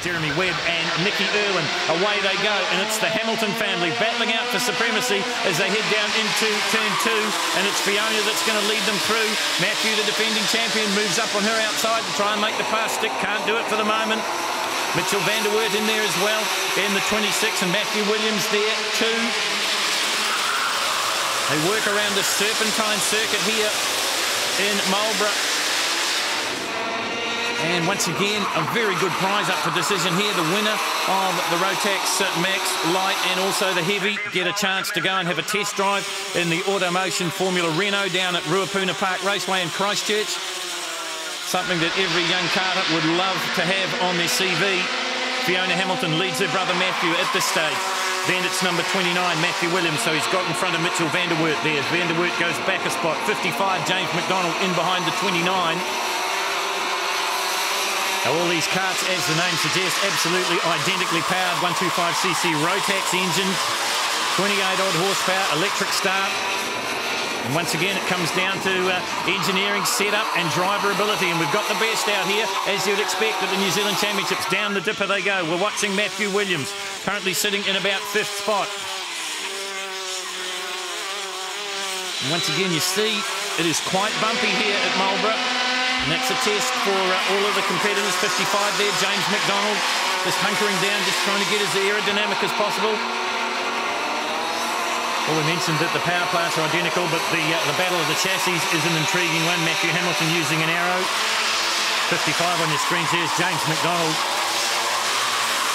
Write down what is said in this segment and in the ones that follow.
Jeremy Webb and Nicky Irwin. Away they go, and it's the Hamilton family battling out for supremacy as they head down into turn 2, and it's Fiona that's going to lead them through. Matthew, the defending champion, moves up on her outside to try and make the pass stick. Can't do it for the moment. Mitchell van der Wert in there as well in the 26, and Matthew Williams there too. They work around the serpentine circuit here in Marlborough. And once again, a very good prize up for decision here. The winner of the Rotax Max Light and also the Heavy get a chance to go and have a test drive in the Automotion Formula Renault down at Ruapuna Park Raceway in Christchurch. Something that every young karter would love to have on their CV. Fiona Hamilton leads her brother Matthew at this stage. Then it's number 29, Matthew Williams, so he's got in front of Mitchell van der Wert there. Van der Wert goes back a spot. 55, James McDonald in behind the 29. Now all these karts, as the name suggests, absolutely identically powered 125cc Rotax engines, 28-odd horsepower, electric start. And once again, it comes down to engineering, setup and driver ability. And we've got the best out here, as you'd expect at the New Zealand Championships. Down the dipper they go. We're watching Matthew Williams, currently sitting in about 5th spot. And once again, you see, it is quite bumpy here at Marlborough. And that's a test for all of the competitors. 55 there, James McDonald, just hunkering down, just trying to get as aerodynamic as possible. Well, we mentioned that the power plants are identical, but the battle of the chassis is an intriguing one. Matthew Hamilton using an arrow. 55 on your screen here is James McDonald.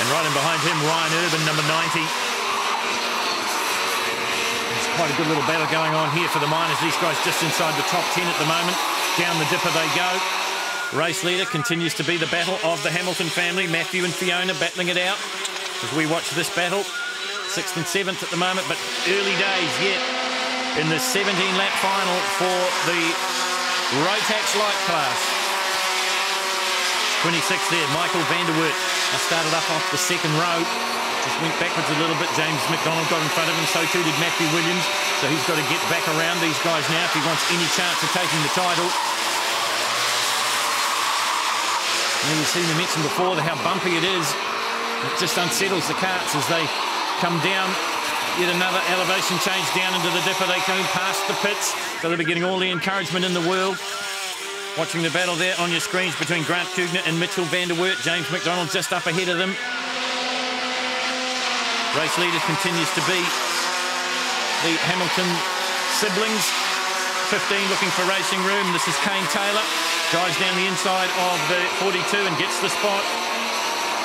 And right in behind him, Ryan Urban, number 90. There's quite a good little battle going on here for the minors. These guys just inside the top 10 at the moment. Down the dipper they go. Race leader continues to be the battle of the Hamilton family. Matthew and Fiona battling it out as we watch this battle. 6th and 7th at the moment, but early days yet in the 17-lap final for the Rotax Light class. 26 there, Michael van der Wert. I started up off the 2nd row. Just went backwards a little bit. James McDonald got in front of him, so too did Matthew Williams. So he's got to get back around these guys now if he wants any chance of taking the title. And you've seen me mention before how bumpy it is. It just unsettles the karts as they come down. Yet another elevation change down into the dipper. They come past the pits, so they'll be getting all the encouragement in the world. Watching the battle there on your screens between Grant Kugner and Mitchell van der Wert. James McDonald just up ahead of them. Race leader continues to be the Hamilton siblings. 15 looking for racing room. This is Kane Taylor. Drives down the inside of the 42 and gets the spot.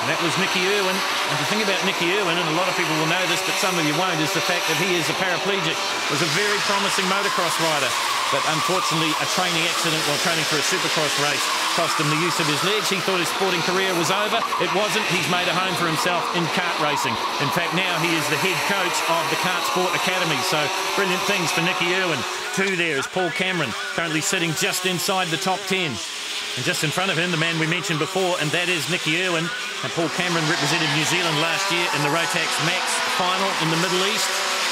And that was Nicky Irwin. And the thing about Nicky Irwin, and a lot of people will know this, but some of you won't, is the fact that he is a paraplegic. Was a very promising motocross rider. But unfortunately, a training accident while training for a supercross race cost him the use of his legs. He thought his sporting career was over. It wasn't. He's made a home for himself in kart racing. In fact, now he is the head coach of the Kart Sport Academy. So brilliant things for Nicky Irwin. 2 there is Paul Cameron, currently sitting just inside the top 10. And just in front of him, the man we mentioned before, and that is Nicky Irwin. And Paul Cameron represented New Zealand last year in the Rotax Max final in the Middle East.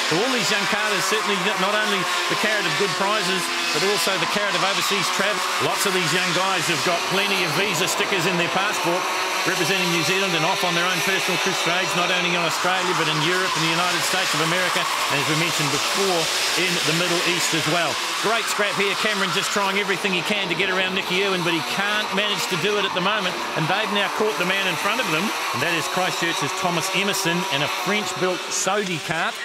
So all these young karters certainly not only the carrot of good prizes, but also the carrot of overseas travel. Lots of these young guys have got plenty of visa stickers in their passport, representing New Zealand and off on their own personal crusades, not only in Australia, but in Europe and the United States of America, and as we mentioned before, in the Middle East as well. Great scrap here. Cameron just trying everything he can to get around Nicky Irwin, but he can't manage to do it at the moment, and they've now caught the man in front of them, and that is Christchurch's Thomas Emerson in a French-built Sodi kart.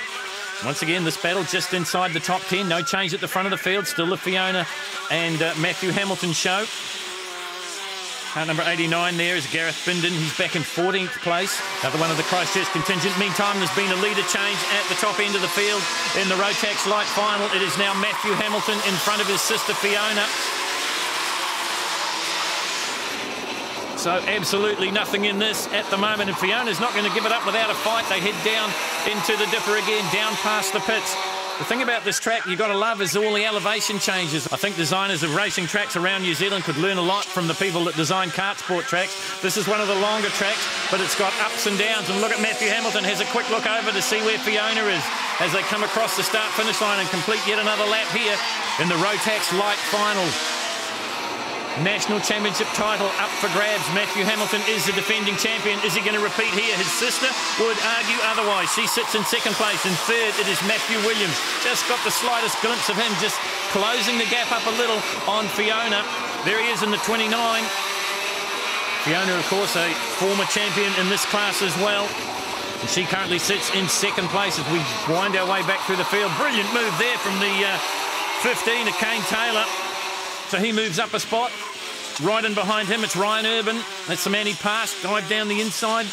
Once again, this battle just inside the top 10. No change at the front of the field. Still the Fiona and Matthew Hamilton show. Kart number 89 there is Gareth Bindon. He's back in 14th place. Another one of the Christchurch contingent. Meantime, there's been a leader change at the top end of the field in the Rotax Light final. It is now Matthew Hamilton in front of his sister Fiona. So absolutely nothing in this at the moment, and Fiona's not going to give it up without a fight. They head down into the dipper again, down past the pits. The thing about this track you've got to love is all the elevation changes. I think designers of racing tracks around New Zealand could learn a lot from the people that design kart sport tracks. This is one of the longer tracks, but it's got ups and downs. And look at Matthew Hamilton, has a quick look over to see where Fiona is as they come across the start-finish line and complete yet another lap here in the Rotax Light final. National Championship title up for grabs. Matthew Hamilton is the defending champion. Is he going to repeat here? His sister would argue otherwise. She sits in second place. In third, it is Matthew Williams. Just got the slightest glimpse of him, just closing the gap up a little on Fiona. There he is in the 29. Fiona, of course, a former champion in this class as well. And she currently sits in second place as we wind our way back through the field. Brilliant move there from the 15 of Kane Taylor. So he moves up a spot. Right in behind him, it's Ryan Urban. That's the man he passed. Dive down the inside.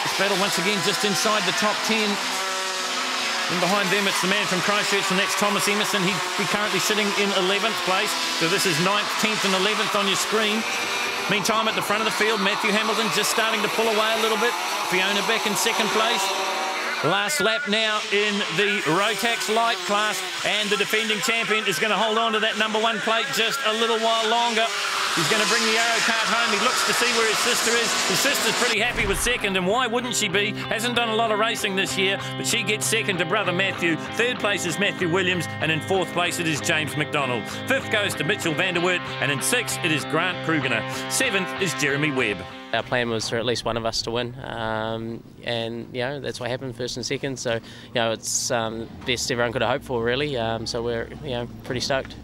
This battle once again just inside the top 10. And behind them, it's the man from Christchurch, and that's Thomas Emerson. He'd be currently sitting in 11th place. So this is 9th, 10th and 11th on your screen. Meantime, at the front of the field, Matthew Hamilton just starting to pull away a little bit. Fiona back in second place. Last lap now in the Rotax light class, and the defending champion is going to hold on to that number 1 plate just a little while longer. He's going to bring the arrow cart home. He looks to see where his sister is. His sister's pretty happy with second, and why wouldn't she be? Hasn't done a lot of racing this year, but she gets second to brother Matthew. Third place is Matthew Williams, and in fourth place it is James McDonald. Fifth goes to Mitchell Vanderwert, and in sixth it is Grant Krugener. Seventh is Jeremy Webb. Our plan was for at least one of us to win, and you know that's what happened, first and second. So you know it's best everyone could have hoped for, really. So we're pretty stoked.